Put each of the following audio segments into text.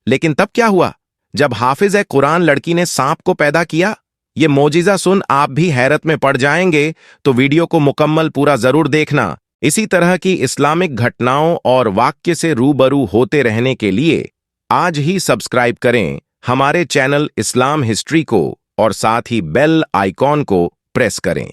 लेकिन तब क्या हुआ जब हाफिज ए कुरान लड़की ने सांप को पैदा किया? ये मोजिजा सुन आप भी हैरत में पड़ जाएंगे, तो वीडियो को मुकम्मल पूरा जरूर देखना। इसी तरह की इस्लामिक घटनाओं और वाक्य से रूबरू होते रहने के लिए आज ही सब्सक्राइब करें हमारे चैनल इस्लाम हिस्ट्री को और साथ ही बेल आइकॉन को प्रेस करें।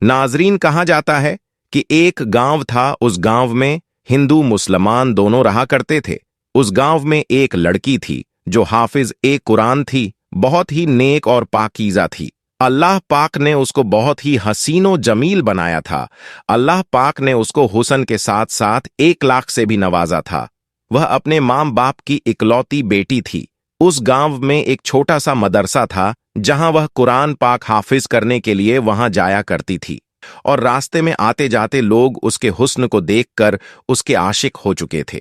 नाजरीन, कहा जाता है कि एक गांव था, उस गांव में हिंदू मुसलमान दोनों रहा करते थे। उस गांव में एक लड़की थी जो हाफिज ए कुरान थी, बहुत ही नेक और पाकीज़ा थी। अल्लाह पाक ने उसको बहुत ही हसीनो जमील बनाया था। अल्लाह पाक ने उसको हुस्न के साथ साथ 1 लाख से भी नवाजा था। वह अपने मां बाप की इकलौती बेटी थी। उस गांव में एक छोटा सा मदरसा था जहां वह कुरान पाक हाफिज करने के लिए वहां जाया करती थी, और रास्ते में आते जाते लोग उसके हुस्न को देखकर उसके आशिक हो चुके थे।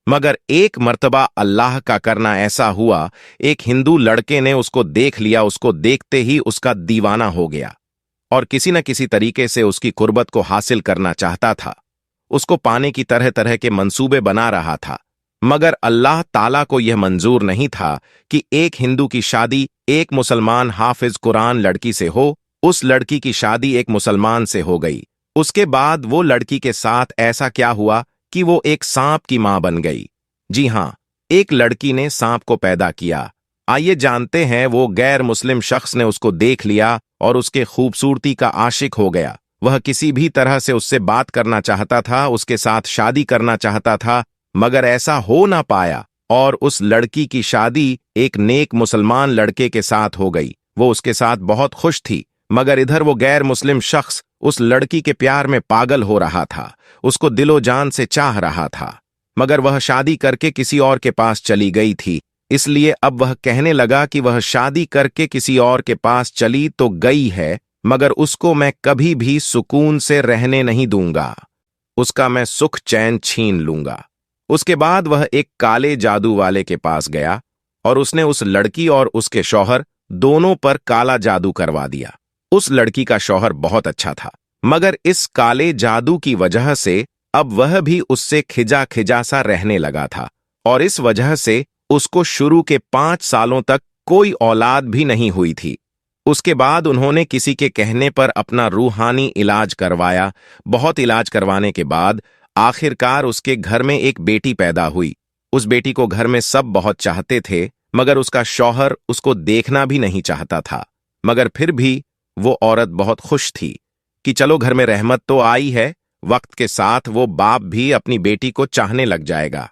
मगर एक मर्तबा अल्लाह का करना ऐसा हुआ, एक हिंदू लड़के ने उसको देख लिया। उसको देखते ही उसका दीवाना हो गया और किसी न किसी तरीके से उसकी कुर्बत को हासिल करना चाहता था। उसको पाने की तरह तरह के मंसूबे बना रहा था, मगर अल्लाह ताला को यह मंजूर नहीं था कि एक हिंदू की शादी एक मुसलमान हाफिज कुरान लड़की से हो। उस लड़की की शादी एक मुसलमान से हो गई। उसके बाद वो लड़की के साथ ऐसा क्या हुआ कि वो एक सांप की मां बन गई। जी हां, एक लड़की ने सांप को पैदा किया। आइए जानते हैं, वो गैर मुस्लिम शख्स ने उसको देख लिया और उसके खूबसूरती का आशिक हो गया। वह किसी भी तरह से उससे बात करना चाहता था, उसके साथ शादी करना चाहता था, मगर ऐसा हो ना पाया और उस लड़की की शादी एक नेक मुसलमान लड़के के साथ हो गई। वो उसके साथ बहुत खुश थी, मगर इधर वो गैर मुस्लिम शख्स उस लड़की के प्यार में पागल हो रहा था, उसको दिलो जान से चाह रहा था। मगर वह शादी करके किसी और के पास चली गई थी, इसलिए अब वह कहने लगा कि वह शादी करके किसी और के पास चली तो गई है, मगर उसको मैं कभी भी सुकून से रहने नहीं दूंगा, उसका मैं सुख चैन छीन लूंगा। उसके बाद वह एक काले जादू वाले के पास गया और उसने उस लड़की और उसके शौहर दोनों पर काला जादू करवा दिया। उस लड़की का शौहर बहुत अच्छा था, मगर इस काले जादू की वजह से अब वह भी उससे खिजा खिजा सा रहने लगा था, और इस वजह से उसको शुरू के 5 सालों तक कोई औलाद भी नहीं हुई थी। उसके बाद उन्होंने किसी के कहने पर अपना रूहानी इलाज करवाया। बहुत इलाज करवाने के बाद आखिरकार उसके घर में एक बेटी पैदा हुई। उस बेटी को घर में सब बहुत चाहते थे, मगर उसका शौहर उसको देखना भी नहीं चाहता था। मगर फिर भी वो औरत बहुत खुश थी कि चलो घर में रहमत तो आई है, वक्त के साथ वो बाप भी अपनी बेटी को चाहने लग जाएगा।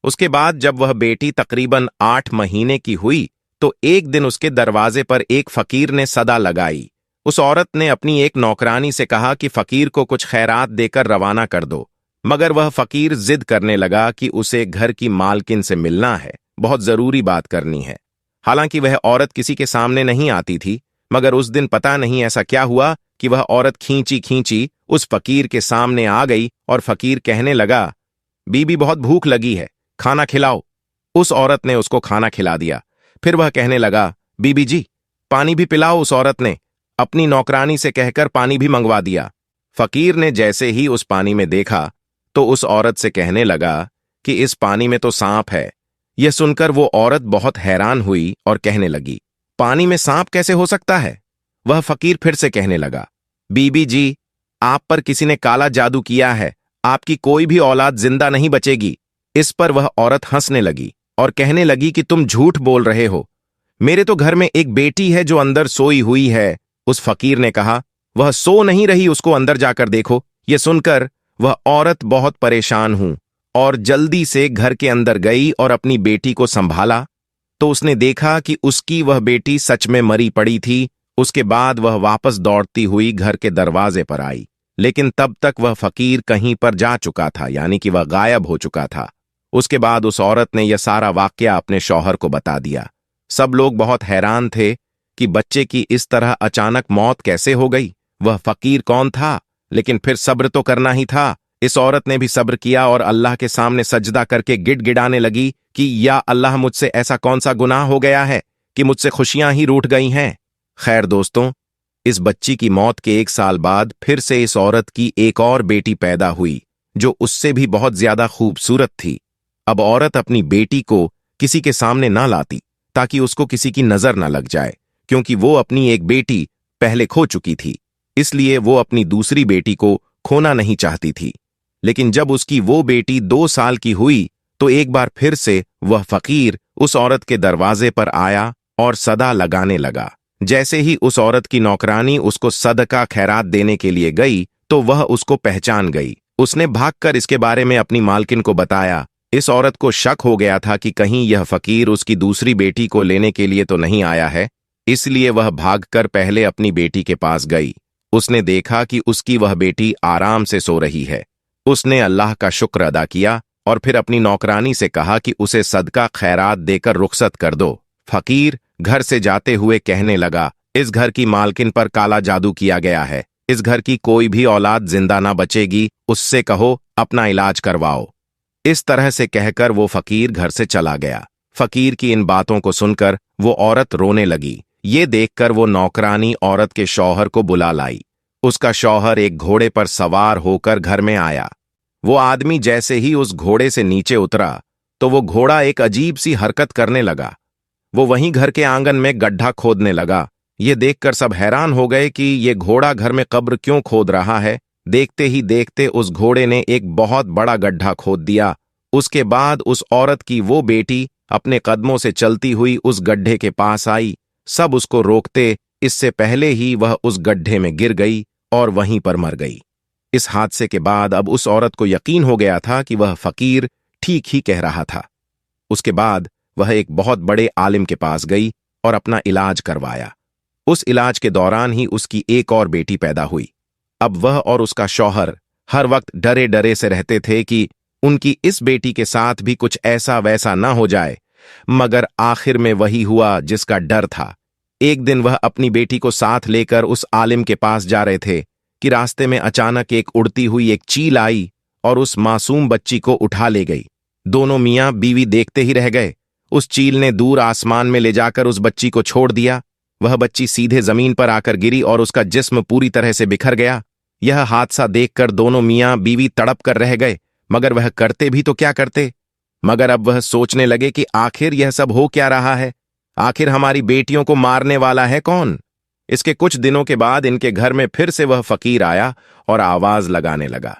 उसके बाद जब वह बेटी तकरीबन 8 महीने की हुई तो एक दिन उसके दरवाजे पर एक फकीर ने सदा लगाई। उस औरत ने अपनी एक नौकरानी से कहा कि फकीर को कुछ खैरात देकर रवाना कर दो, मगर वह फकीर जिद करने लगा कि उसे घर की मालकिन से मिलना है, बहुत जरूरी बात करनी है। हालांकि वह औरत किसी के सामने नहीं आती थी, मगर उस दिन पता नहीं ऐसा क्या हुआ कि वह औरत खींची खींची उस फकीर के सामने आ गई और फकीर कहने लगा, बीबी बहुत भूख लगी है, खाना खिलाओ। उस औरत ने उसको खाना खिला दिया। फिर वह कहने लगा, बीबी जी पानी भी पिलाओ। उस औरत ने अपनी नौकरानी से कहकर पानी भी मंगवा दिया। फकीर ने जैसे ही उस पानी में देखा तो उस औरत से कहने लगा कि इस पानी में तो सांप है। यह सुनकर वो औरत बहुत हैरान हुई और कहने लगी, पानी में सांप कैसे हो सकता है? वह फकीर फिर से कहने लगा, बीबी जी आप पर किसी ने काला जादू किया है, आपकी कोई भी औलाद जिंदा नहीं बचेगी। इस पर वह औरत हंसने लगी और कहने लगी कि तुम झूठ बोल रहे हो, मेरे तो घर में एक बेटी है जो अंदर सोई हुई है। उस फकीर ने कहा, वह सो नहीं रही, उसको अंदर जाकर देखो। यह सुनकर वह औरत बहुत परेशान हूं और जल्दी से घर के अंदर गई और अपनी बेटी को संभाला तो उसने देखा कि उसकी वह बेटी सच में मरी पड़ी थी। उसके बाद वह वापस दौड़ती हुई घर के दरवाजे पर आई, लेकिन तब तक वह फकीर कहीं पर जा चुका था, यानी कि वह गायब हो चुका था। उसके बाद उस औरत ने यह सारा वाकया अपने शौहर को बता दिया। सब लोग बहुत हैरान थे कि बच्चे की इस तरह अचानक मौत कैसे हो गई। वह फकीर कौन था? लेकिन फिर सब्र तो करना ही था। इस औरत ने भी सब्र किया और अल्लाह के सामने सजदा करके गिड़गिड़ाने लगी कि या अल्लाह, मुझसे ऐसा कौन सा गुनाह हो गया है कि मुझसे खुशियां ही रूठ गई हैं। खैर दोस्तों, इस बच्ची की मौत के 1 साल बाद फिर से इस औरत की एक और बेटी पैदा हुई जो उससे भी बहुत ज्यादा खूबसूरत थी। अब औरत अपनी बेटी को किसी के सामने ना लाती, ताकि उसको किसी की नजर न लग जाए, क्योंकि वो अपनी एक बेटी पहले खो चुकी थी, इसलिए वो अपनी दूसरी बेटी को खोना नहीं चाहती थी। लेकिन जब उसकी वो बेटी 2 साल की हुई तो एक बार फिर से वह फकीर उस औरत के दरवाजे पर आया और सदा लगाने लगा। जैसे ही उस औरत की नौकरानी उसको सदका खैरात देने के लिए गई तो वह उसको पहचान गई। उसने भागकर इसके बारे में अपनी मालकिन को बताया। इस औरत को शक हो गया था कि कहीं यह फकीर उसकी दूसरी बेटी को लेने के लिए तो नहीं आया है, इसलिए वह भागकर पहले अपनी बेटी के पास गई। उसने देखा कि उसकी वह बेटी आराम से सो रही है। उसने अल्लाह का शुक्र अदा किया और फिर अपनी नौकरानी से कहा कि उसे सदका खैरात देकर रुखसत कर दो। फकीर घर से जाते हुए कहने लगा, इस घर की मालकिन पर काला जादू किया गया है। इस घर की कोई भी औलाद जिंदा ना बचेगी, उससे कहो अपना इलाज करवाओ। इस तरह से कहकर वो फकीर घर से चला गया। फकीर की इन बातों को सुनकर वो औरत रोने लगी। ये देखकर वो नौकरानी औरत के शौहर को बुला लाई। उसका शौहर एक घोड़े पर सवार होकर घर में आया। वो आदमी जैसे ही उस घोड़े से नीचे उतरा तो वो घोड़ा एक अजीब सी हरकत करने लगा। वो वहीं घर के आंगन में गड्ढा खोदने लगा। ये देखकर सब हैरान हो गए कि ये घोड़ा घर में कब्र क्यों खोद रहा है। देखते ही देखते उस घोड़े ने एक बहुत बड़ा गड्ढा खोद दिया। उसके बाद उस औरत की वो बेटी अपने कदमों से चलती हुई उस गड्ढे के पास आई। सब उसको रोकते इससे पहले ही वह उस गड्ढे में गिर गई और वहीं पर मर गई। इस हादसे के बाद अब उस औरत को यकीन हो गया था कि वह फकीर ठीक ही कह रहा था। उसके बाद वह एक बहुत बड़े आलिम के पास गई और अपना इलाज करवाया। उस इलाज के दौरान ही उसकी एक और बेटी पैदा हुई। अब वह और उसका शौहर हर वक्त डरे डरे से रहते थे कि उनकी इस बेटी के साथ भी कुछ ऐसा वैसा ना हो जाए, मगर आखिर में वही हुआ जिसका डर था। एक दिन वह अपनी बेटी को साथ लेकर उस आलिम के पास जा रहे थे कि रास्ते में अचानक एक उड़ती हुई एक चील आई और उस मासूम बच्ची को उठा ले गई। दोनों मियां बीवी देखते ही रह गए। उस चील ने दूर आसमान में ले जाकर उस बच्ची को छोड़ दिया। वह बच्ची सीधे जमीन पर आकर गिरी और उसका जिस्म पूरी तरह से बिखर गया। यह हादसा देखकर दोनों मियां बीवी तड़प कर रह गए, मगर वह करते भी तो क्या करते। मगर अब वह सोचने लगे कि आखिर यह सब हो क्या रहा है, आखिर हमारी बेटियों को मारने वाला है कौन। इसके कुछ दिनों के बाद इनके घर में फिर से वह फकीर आया और आवाज लगाने लगा।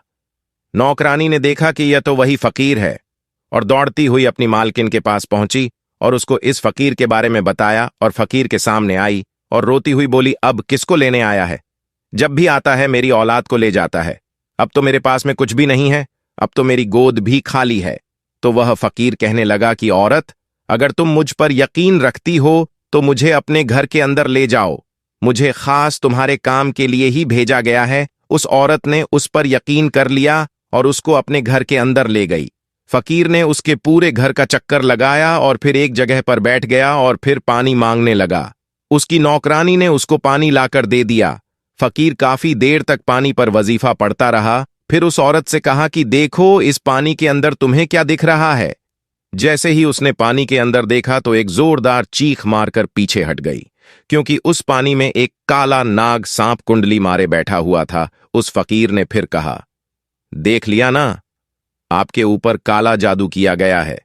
नौकरानी ने देखा कि यह तो वही फकीर है और दौड़ती हुई अपनी मालकिन के पास पहुंची और उसको इस फकीर के बारे में बताया और फकीर के सामने आई और रोती हुई बोली, अब किसको लेने आया है? जब भी आता है मेरी औलाद को ले जाता है। अब तो मेरे पास में कुछ भी नहीं है, अब तो मेरी गोद भी खाली है। तो वह फकीर कहने लगा कि औरत, अगर तुम मुझ पर यकीन रखती हो तो मुझे अपने घर के अंदर ले जाओ। मुझे खास तुम्हारे काम के लिए ही भेजा गया है। उस औरत ने उस पर यकीन कर लिया और उसको अपने घर के अंदर ले गई। फकीर ने उसके पूरे घर का चक्कर लगाया और फिर एक जगह पर बैठ गया और फिर पानी मांगने लगा। उसकी नौकरानी ने उसको पानी लाकर दे दिया। फकीर काफी देर तक पानी पर वजीफा पढ़ता रहा। फिर उस औरत से कहा कि देखो इस पानी के अंदर तुम्हें क्या दिख रहा है। जैसे ही उसने पानी के अंदर देखा तो एक जोरदार चीख मारकर पीछे हट गई, क्योंकि उस पानी में एक काला नाग सांप कुंडली मारे बैठा हुआ था। उस फकीर ने फिर कहा, देख लिया ना, आपके ऊपर काला जादू किया गया है।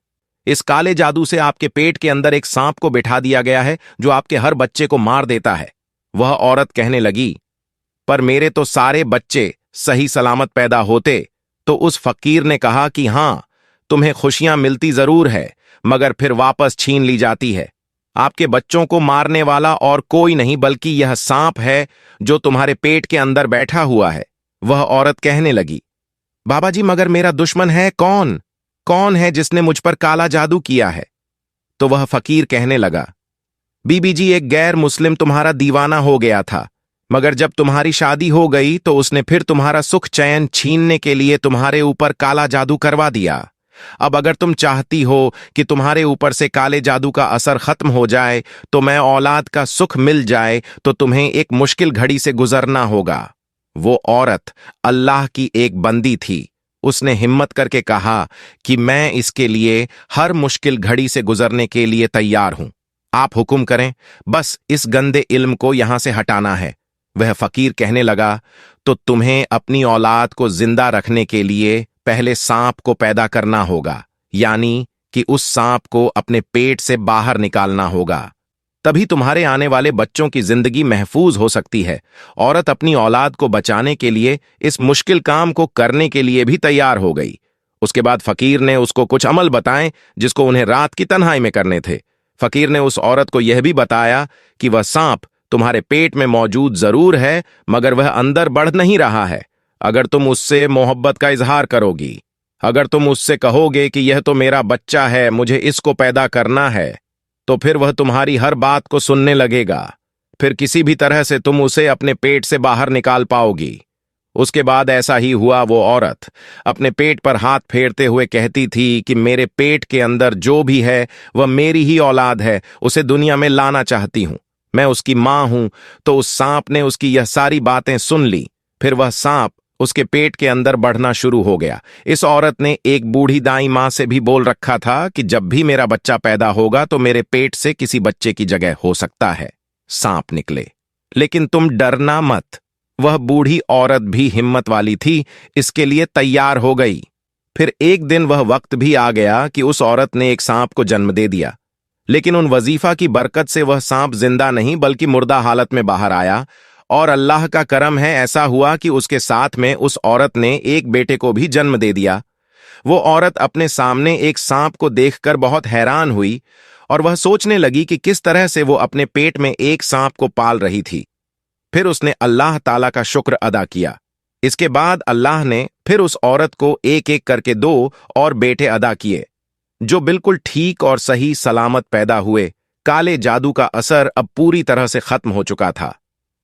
इस काले जादू से आपके पेट के अंदर एक सांप को बिठा दिया गया है जो आपके हर बच्चे को मार देता है। वह औरत कहने लगी, पर मेरे तो सारे बच्चे सही सलामत पैदा होते। तो उस फकीर ने कहा कि हां, तुम्हें खुशियां मिलती जरूर है, मगर फिर वापस छीन ली जाती है। आपके बच्चों को मारने वाला और कोई नहीं बल्कि यह सांप है जो तुम्हारे पेट के अंदर बैठा हुआ है। वह औरत कहने लगी, बाबा जी, मगर मेरा दुश्मन है कौन? कौन है जिसने मुझ पर काला जादू किया है? तो वह फकीर कहने लगा, बीबी जी, एक गैर मुस्लिम तुम्हारा दीवाना हो गया था, मगर जब तुम्हारी शादी हो गई तो उसने फिर तुम्हारा सुख चैन छीनने के लिए तुम्हारे ऊपर काला जादू करवा दिया। अब अगर तुम चाहती हो कि तुम्हारे ऊपर से काले जादू का असर खत्म हो जाए, तो मैं औलाद का सुख मिल जाए, तो तुम्हें एक मुश्किल घड़ी से गुजरना होगा। वो औरत अल्लाह की एक बंदी थी। उसने हिम्मत करके कहा कि मैं इसके लिए हर मुश्किल घड़ी से गुजरने के लिए तैयार हूं। आप हुक्म करें, बस इस गंदे इल्म को यहां से हटाना है। वह फकीर कहने लगा, तो तुम्हें अपनी औलाद को जिंदा रखने के लिए पहले सांप को पैदा करना होगा, यानी कि उस सांप को अपने पेट से बाहर निकालना होगा, तभी तुम्हारे आने वाले बच्चों की जिंदगी महफूज हो सकती है। औरत अपनी औलाद को बचाने के लिए इस मुश्किल काम को करने के लिए भी तैयार हो गई। उसके बाद फकीर ने उसको कुछ अमल बताए जिसको उन्हें रात की तन्हाई में करने थे। फकीर ने उस औरत को यह भी बताया कि वह सांप तुम्हारे पेट में मौजूद जरूर है, मगर वह अंदर बढ़ नहीं रहा है। अगर तुम उससे मोहब्बत का इजहार करोगी, अगर तुम उससे कहोगे कि यह तो मेरा बच्चा है, मुझे इसको पैदा करना है, तो फिर वह तुम्हारी हर बात को सुनने लगेगा। फिर किसी भी तरह से तुम उसे अपने पेट से बाहर निकाल पाओगी। उसके बाद ऐसा ही हुआ। वो औरत अपने पेट पर हाथ फेरते हुए कहती थी कि मेरे पेट के अंदर जो भी है वह मेरी ही औलाद है, उसे दुनिया में लाना चाहती हूं, मैं उसकी मां हूं। तो उस सांप ने उसकी यह सारी बातें सुन ली। फिर वह सांप उसके पेट के अंदर बढ़ना शुरू हो गया। इस औरत ने एक बूढ़ी दाई मां से भी बोल रखा था कि जब भी मेरा बच्चा पैदा होगा तो मेरे पेट से किसी बच्चे की जगह हो सकता है सांप निकले, लेकिन तुम डरना मत। वह बूढ़ी औरत भी हिम्मत वाली थी, इसके लिए तैयार हो गई। फिर एक दिन वह वक्त भी आ गया कि उस औरत ने एक सांप को जन्म दे दिया, लेकिन उन वजीफा की बरकत से वह सांप जिंदा नहीं बल्कि मुर्दा हालत में बाहर आया। और अल्लाह का करम है, ऐसा हुआ कि उसके साथ में उस औरत ने एक बेटे को भी जन्म दे दिया। वो औरत अपने सामने एक सांप को देखकर बहुत हैरान हुई और वह सोचने लगी कि किस तरह से वो अपने पेट में एक सांप को पाल रही थी। फिर उसने अल्लाह ताला का शुक्र अदा किया। इसके बाद अल्लाह ने फिर उस औरत को एक एक करके 2 और बेटे अदा किए, जो बिल्कुल ठीक और सही सलामत पैदा हुए। काले जादू का असर अब पूरी तरह से खत्म हो चुका था।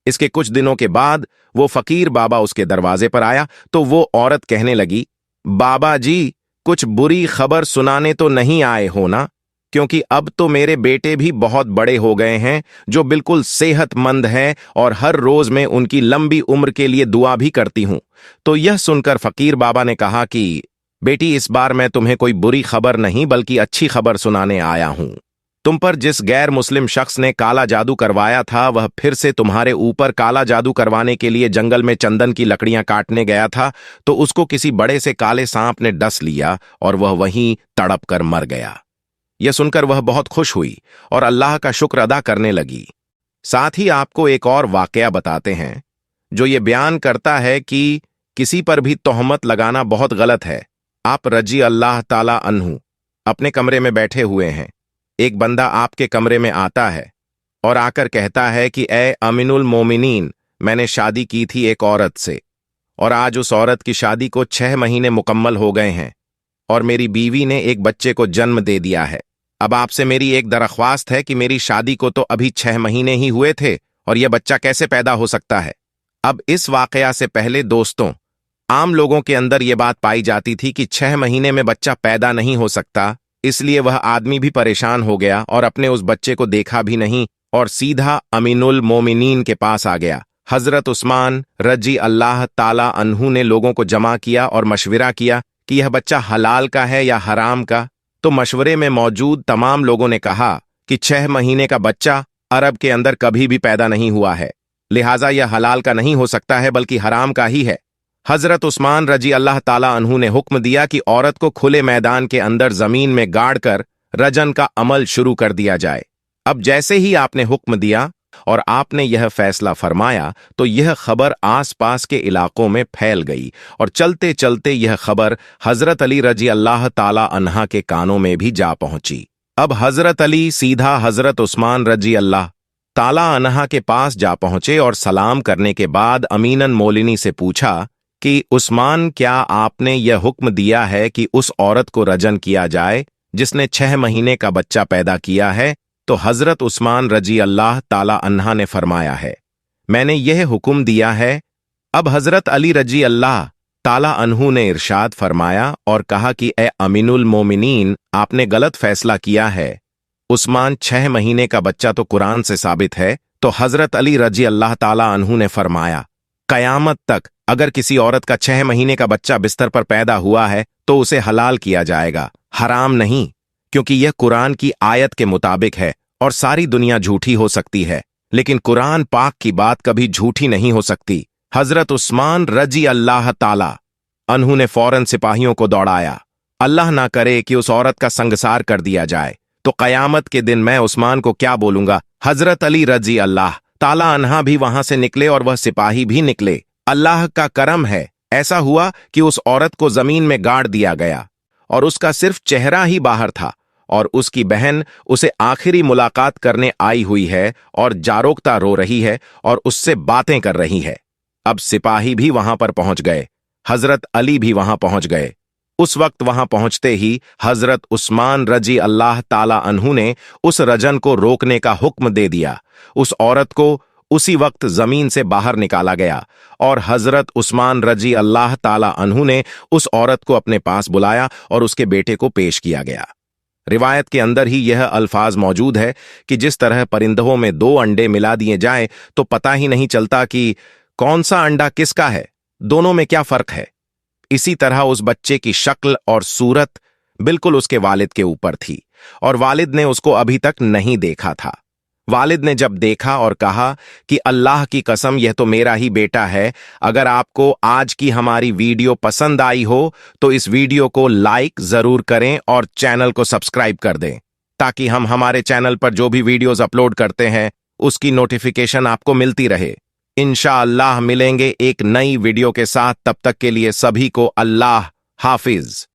इसके कुछ दिनों के बाद वो फकीर बाबा उसके दरवाजे पर आया तो वो औरत कहने लगी, बाबा जी, कुछ बुरी खबर सुनाने तो नहीं आए हो ना? क्योंकि अब तो मेरे बेटे भी बहुत बड़े हो गए हैं, जो बिल्कुल सेहतमंद हैं, और हर रोज मैं उनकी लंबी उम्र के लिए दुआ भी करती हूं। तो यह सुनकर फकीर बाबा ने कहा कि बेटी, इस बार मैं तुम्हें कोई बुरी खबर नहीं बल्कि अच्छी खबर सुनाने आया हूं। तुम पर जिस गैर मुस्लिम शख्स ने काला जादू करवाया था, वह फिर से तुम्हारे ऊपर काला जादू करवाने के लिए जंगल में चंदन की लकड़ियां काटने गया था, तो उसको किसी बड़े से काले सांप ने डस लिया और वह वहीं तड़प कर मर गया। यह सुनकर वह बहुत खुश हुई और अल्लाह का शुक्र अदा करने लगी। साथ ही आपको एक और वाकया बताते हैं जो ये बयान करता है कि किसी पर भी तोहमत लगाना बहुत गलत है। आप रजी अल्लाह ताला अन्हु अपने कमरे में बैठे हुए हैं। एक बंदा आपके कमरे में आता है और आकर कहता है कि ए अमीनुल मोमिनीन, मैंने शादी की थी एक औरत से और आज उस औरत की शादी को 6 महीने मुकम्मल हो गए हैं और मेरी बीवी ने एक बच्चे को जन्म दे दिया है। अब आपसे मेरी एक दरख्वास्त है कि मेरी शादी को तो अभी 6 महीने ही हुए थे और यह बच्चा कैसे पैदा हो सकता है? अब इस वाकया से पहले दोस्तों, आम लोगों के अंदर यह बात पाई जाती थी कि 6 महीने में बच्चा पैदा नहीं हो सकता, इसलिए वह आदमी भी परेशान हो गया और अपने उस बच्चे को देखा भी नहीं और सीधा अमीनुल मोमिनीन के पास आ गया। हजरत उस्मान रजी अल्लाह ताला अन्हु ने लोगों को जमा किया और मशविरा किया कि यह बच्चा हलाल का है या हराम का। तो मशवरे में मौजूद तमाम लोगों ने कहा कि 6 महीने का बच्चा अरब के अंदर कभी भी पैदा नहीं हुआ है, लिहाजा यह हलाल का नहीं हो सकता है बल्कि हराम का ही है। हजरत उस्मान रजी अल्लाह ताला अन्हु ने हुक्म दिया कि औरत को खुले मैदान के अंदर जमीन में गाड़कर रजन का अमल शुरू कर दिया जाए। अब जैसे ही आपने हुक्म दिया और आपने यह फैसला फरमाया तो यह खबर आसपास के इलाकों में फैल गई और चलते चलते यह खबर हजरत अली रजी अल्लाह ताला अन्हा के कानों में भी जा पहुंची। अब हजरत अली सीधा हजरत उस्मान रजी अल्लाह ताला अन्हा के पास जा पहुंचे और सलाम करने के बाद अमीनन मोलिनी से पूछा कि उस्मान, क्या आपने यह हुक्म दिया है कि उस औरत को रजन किया जाए जिसने 6 महीने का बच्चा पैदा किया है? तो हजरत उस्मान रजी अल्लाह ताला अन्हा ने फरमाया है, मैंने यह हुक्म दिया है। अब हजरत अली रजी अल्लाह ताला अन्हु ने इरशाद फरमाया और कहा कि ए अमीनुल मोमिनीन, आपने गलत फैसला किया है। उस्मान, 6 महीने का बच्चा तो कुरान से साबित है। तो हजरत अली रजी अल्लाह ताला अन्हु ने फरमाया, कयामत तक अगर किसी औरत का 6 महीने का बच्चा बिस्तर पर पैदा हुआ है तो उसे हलाल किया जाएगा, हराम नहीं, क्योंकि यह कुरान की आयत के मुताबिक है। और सारी दुनिया झूठी हो सकती है, लेकिन कुरान पाक की बात कभी झूठी नहीं हो सकती। हजरत उस्मान रजी अल्लाह ताला अन्हु ने फौरन सिपाहियों को दौड़ाया अल्लाह ना करे कि उस औरत का संगसार कर दिया जाए, तो कयामत के दिन मैं उस्मान को क्या बोलूंगा। हजरत अली रजी अल्लाह ताला अन्हा भी वहां से निकले और वह सिपाही भी निकले। अल्लाह का करम है, ऐसा हुआ कि उस औरत को जमीन में गाड़ दिया गया और उसका सिर्फ चेहरा ही बाहर था, और उसकी बहन उसे आखिरी मुलाकात करने आई हुई है और जारोकता रो रही है और उससे बातें कर रही है। अब सिपाही भी वहां पर पहुंच गए, हजरत अली भी वहां पहुंच गए। उस वक्त वहां पहुंचते ही हजरत उस्मान रजी अल्लाह ताला अन्हु ने उस रजन को रोकने का हुक्म दे दिया। उस औरत को उसी वक्त जमीन से बाहर निकाला गया और हजरत उस्मान रजी अल्लाह ताला अन्हु ने उस औरत को अपने पास बुलाया और उसके बेटे को पेश किया गया। रिवायत के अंदर ही यह अल्फाज मौजूद है कि जिस तरह परिंदों में दो अंडे मिला दिए जाएं तो पता ही नहीं चलता कि कौन सा अंडा किसका है, दोनों में क्या फर्क है। इसी तरह उस बच्चे की शक्ल और सूरत बिल्कुल उसके वालिद के ऊपर थी और वालिद ने उसको अभी तक नहीं देखा था। वालिद ने जब देखा और कहा कि अल्लाह की कसम, यह तो मेरा ही बेटा है। अगर आपको आज की हमारी वीडियो पसंद आई हो तो इस वीडियो को लाइक जरूर करें और चैनल को सब्सक्राइब कर दें, ताकि हम हमारे चैनल पर जो भी वीडियोस अपलोड करते हैं उसकी नोटिफिकेशन आपको मिलती रहे। इंशाअल्लाह मिलेंगे एक नई वीडियो के साथ, तब तक के लिए सभी को अल्लाह हाफिज।